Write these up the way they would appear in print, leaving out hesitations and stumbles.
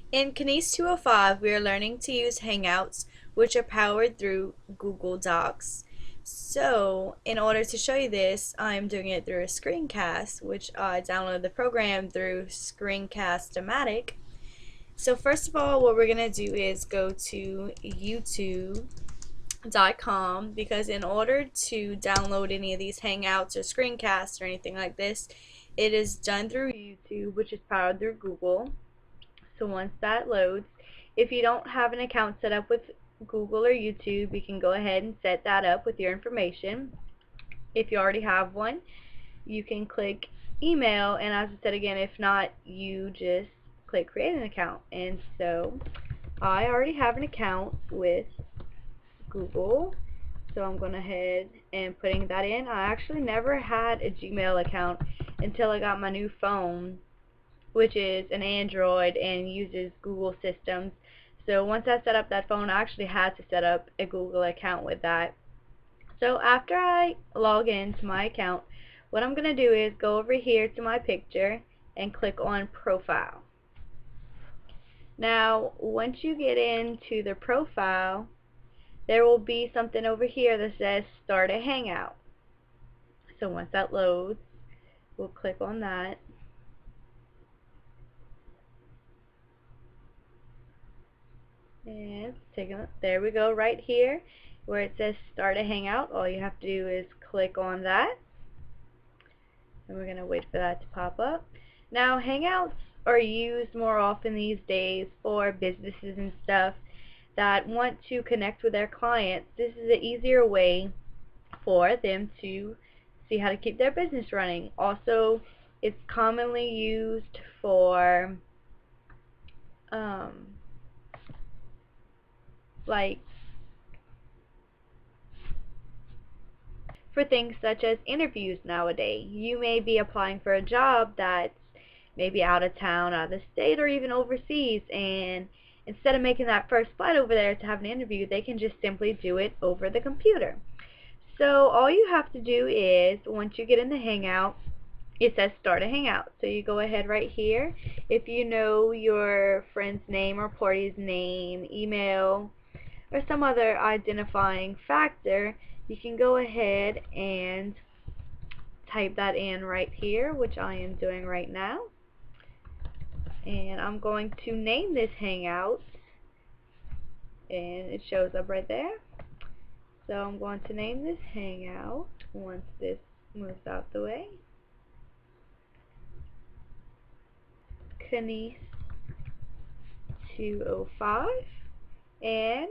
In Kinesiology 205, we are learning to use Hangouts, which are powered through Google Docs. So, in order to show you this, I'm doing it through a screencast, which I downloaded the program through Screencast-O-Matic. So first of all, what we're going to do is go to youtube.com, because in order to download any of these Hangouts or screencasts or anything like this, it is done through YouTube, which is powered through Google. So once that loads, if you don't have an account set up with Google or YouTube, you can go ahead and set that up with your information. If you already have one, you can click email, and as I said again, if not, you just click create an account. And so I already have an account with Google, so I'm going ahead and putting that in. I actually never had a Gmail account until I got my new phone, which is an Android and uses Google systems. So once I set up that phone, I actually had to set up a Google account with that. So after I log into my account, what I'm going to do is go over here to my picture and click on profile. Now once you get into the profile, there will be something over here that says start a hangout. So once that loads, we'll click on that. And there we go, right here where it says start a hangout. All you have to do is click on that, and we're going to wait for that to pop up. Now hangouts are used more often these days for businesses and stuff that want to connect with their clients. This is an easier way for them to see how to keep their business running. Also, it's commonly used for like for things such as interviews nowadays. You may be applying for a job that's maybe out of town, out of the state, or even overseas, and instead of making that first flight over there to have an interview, they can just simply do it over the computer. So all you have to do is, once you get in the Hangout, it says start a hangout. So you go ahead right here. If you know your friend's name or party's name, email, or some other identifying factor, you can go ahead and type that in right here, which I am doing right now. And I'm going to name this hangout, and it shows up right there. So I'm going to name this hangout once this moves out the way. Kinesiology 205, and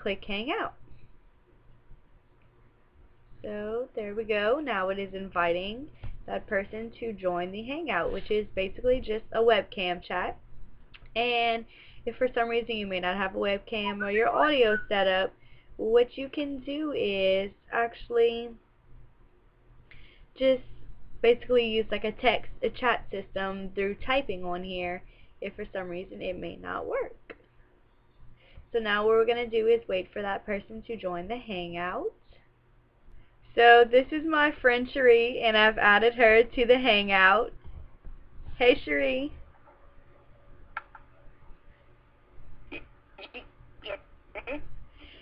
click hangout. So there we go. Now it is inviting that person to join the hangout, which is basically just a webcam chat. And if for some reason you may not have a webcam or your audio set up, what you can do is actually just basically use like a chat system through typing on here if for some reason it may not work. So now what we're going to do is wait for that person to join the hangout. So this is my friend Cherie, and I've added her to the hangout. Hey Cherie.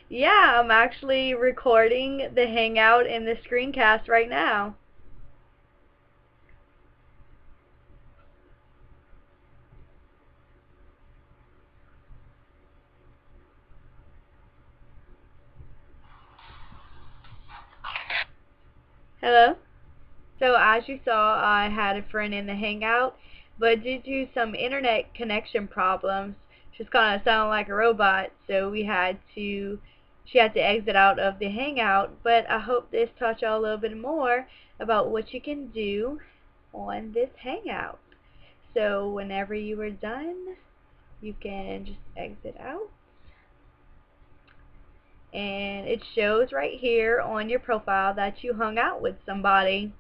Yeah, I'm actually recording the hangout in the screencast right now. Hello? So as you saw, I had a friend in the hangout, but due to some internet connection problems, she's kind of sounding like a robot, so she had to exit out of the hangout. But I hope this taught y'all a little bit more about what you can do on this hangout. So whenever you are done, you can just exit out. And it shows right here on your profile that you hung out with somebody.